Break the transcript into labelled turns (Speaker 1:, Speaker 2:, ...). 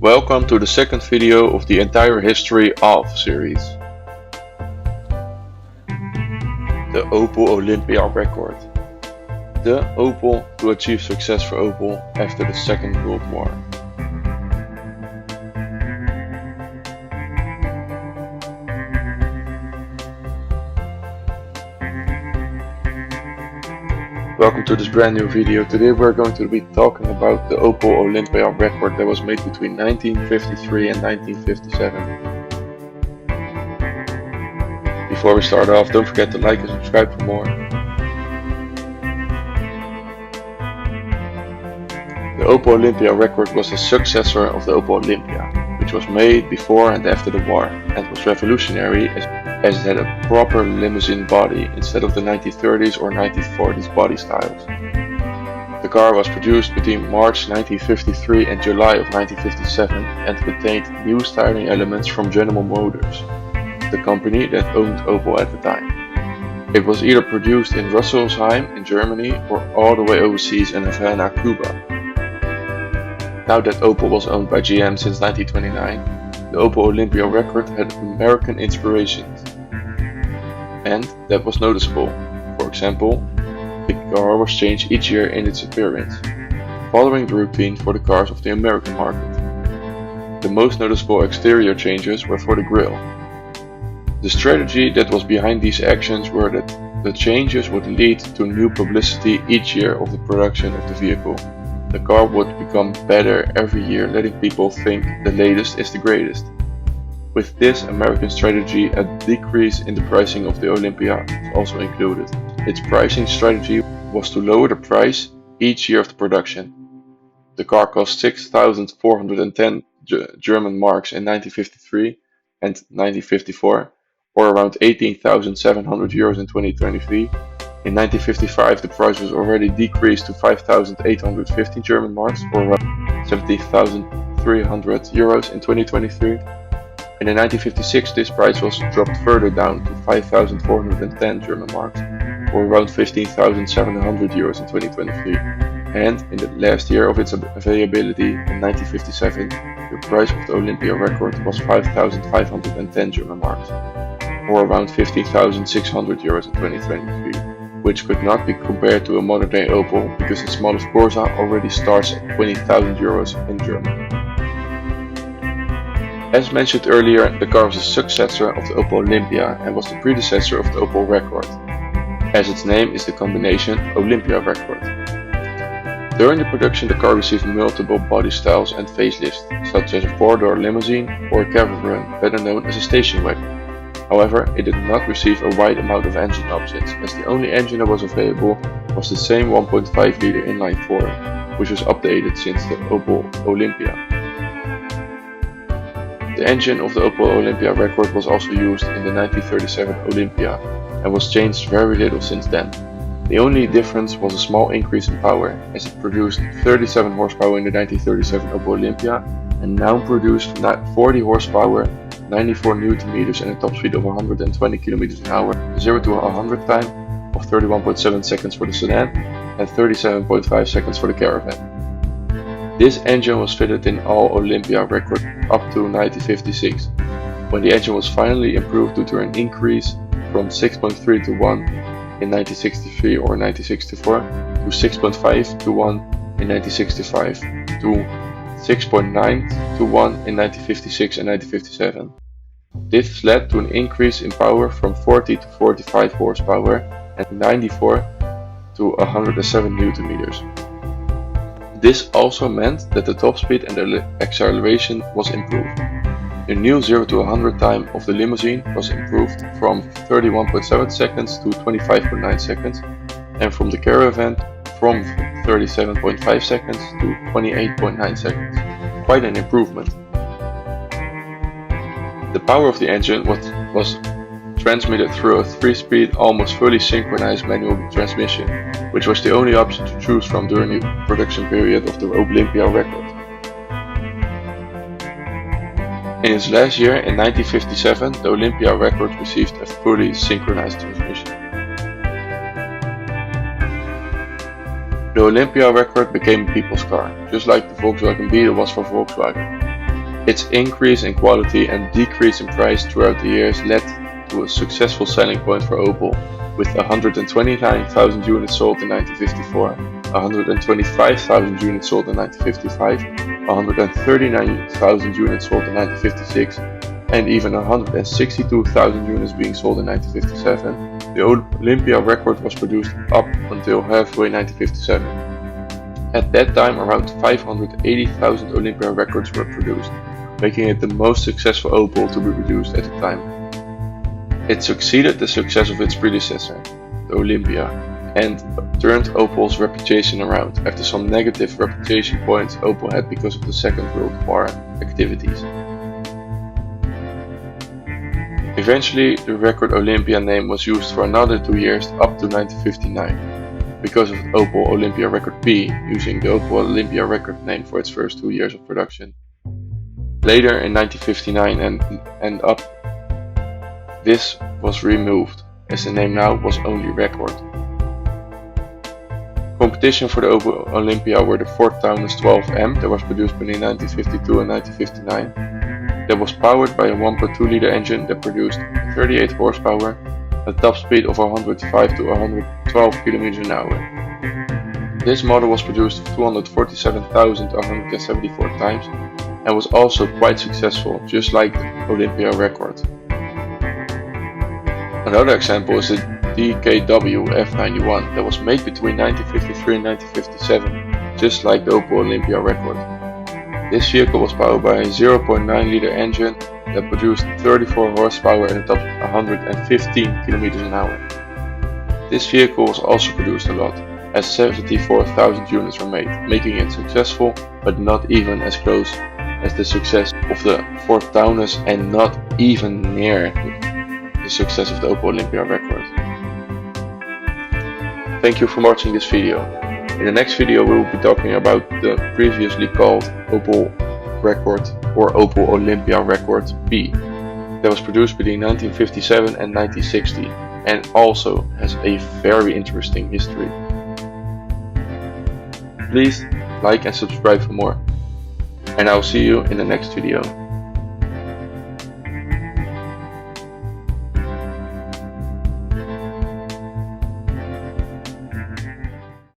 Speaker 1: Welcome to the second video of the entire history of series. The Opel Olympia Rekord. The Opel to achieve success for Opel after the Second World War. Welcome to this brand new video. Today we're going to be talking about the Opel Olympia Rekord that was made between 1953 and 1957. Before we start off, don't forget to like and subscribe for more. The Opel Olympia Rekord was the successor of the Opel Olympia, which was made before and after the war, and was revolutionary as it had a proper limousine body instead of the 1930s or 1940s body styles. The car was produced between March 1953 and July of 1957 and contained new styling elements from General Motors, the company that owned Opel at the time. It was either produced in Rüsselsheim in Germany or all the way overseas in Havana, Cuba. Now that Opel was owned by GM since 1929, the Opel Olympia Rekord had American inspirations, and that was noticeable. For example, the car was changed each year in its appearance, following the routine for the cars of the American market. The most noticeable exterior changes were for the grille. The strategy that was behind these actions were that the changes would lead to new publicity each year of the production of the vehicle. The car would become better every year, letting people think the latest is the greatest. With this American strategy, a decrease in the pricing of the Olympia was also included. Its pricing strategy was to lower the price each year of the production. The car cost 6,410 German marks in 1953 and 1954, or around 18,700 euros in 2023. In 1955 the price was already decreased to 5,850 German marks, or around 17,300 euros in 2023. And in 1956 this price was dropped further down to 5,410 German marks, or around 15,700 euros in 2023. And in the last year of its availability, in 1957, the price of the Olympia Rekord was 5,510 German marks, or around 15,600 euros in 2023. Which could not be compared to a modern day Opel because its model Corsa already starts at 20,000 euros in Germany. As mentioned earlier, the car was a successor of the Opel Olympia and was the predecessor of the Opel Rekord, as its name is the combination Olympia Rekord. During the production the car received multiple body styles and facelifts, such as a 4-door limousine or a caravan, better known as a station wagon. However, it did not receive a wide amount of engine options, as the only engine that was available was the same 1.5-liter inline-4, which was updated since the Opel Olympia. The engine of the Opel Olympia Rekord was also used in the 1937 Olympia and was changed very little since then. The only difference was a small increase in power, as it produced 37 horsepower in the 1937 Opel Olympia and now produced 40 horsepower, 94 Nm and a top speed of 120 km/h, 0 to 100 time of 31.7 seconds for the sedan and 37.5 seconds for the caravan. This engine was fitted in all Olympia Rekord up to 1956, when the engine was finally improved due to an increase from 6.3 to 1 in 1963 or 1964 to 6.5 to 1 in 1965 to 6.9 to 1 in 1956 and 1957. This led to an increase in power from 40 to 45 horsepower and 94 to 107 Nm. This also meant that the top speed and the acceleration was improved. The new 0 to 100 time of the limousine was improved from 31.7 seconds to 25.9 seconds, and from the caravan from 37.5 seconds to 28.9 seconds. Quite an improvement. The power of the engine was transmitted through a 3-speed, almost fully synchronized manual transmission, which was the only option to choose from during the production period of the Olympia Rekord. In its last year, in 1957, the Olympia Rekord received a fully synchronized transmission. The Olympia Rekord became a people's car, just like the Volkswagen Beetle was for Volkswagen. Its increase in quality and decrease in price throughout the years led to a successful selling point for Opel, with 129,000 units sold in 1954, 125,000 units sold in 1955, 139,000 units sold in 1956, and even 162,000 units being sold in 1957. The Olympia Rekord was produced up until halfway 1957. At that time, around 580,000 Olympia Rekords were produced, making it the most successful Opel to be produced at the time. It succeeded the success of its predecessor, the Olympia, and turned Opel's reputation around after some negative reputation points Opel had because of the Second World War activities. Eventually, the Rekord Olympia name was used for another 2 years up to 1959, because of Opel Olympia Rekord P, using the Opel Olympia Rekord name for its first 2 years of production. Later in 1959 and up, this was removed, as the name now was only Rekord. Competition for the Opel Olympia were the Ford Taunus 12M that was produced between 1952 and 1959. That was powered by a 1.2 liter engine that produced 38 horsepower, a top speed of 105 to 112 km an hour. This model was produced 247,174 times and was also quite successful, just like the Olympia Rekord. Another example is the DKW F91 that was made between 1953 and 1957, just like the Opel Olympia Rekord. This vehicle was powered by a 0.9 liter engine that produced 34 horsepower and a top 115 km an hour. This vehicle was also produced a lot, as 74,000 units were made, making it successful, but not even as close as the success of the Ford Taunus and not even near the success of the Opel Olympia Rekord. Thank you for watching this video. In the next video we will be talking about the previously called Opel Rekord or Opel Olympia Rekord B that was produced between 1957 and 1960 and also has a very interesting history. Please like and subscribe for more, and I'll see you in the next video.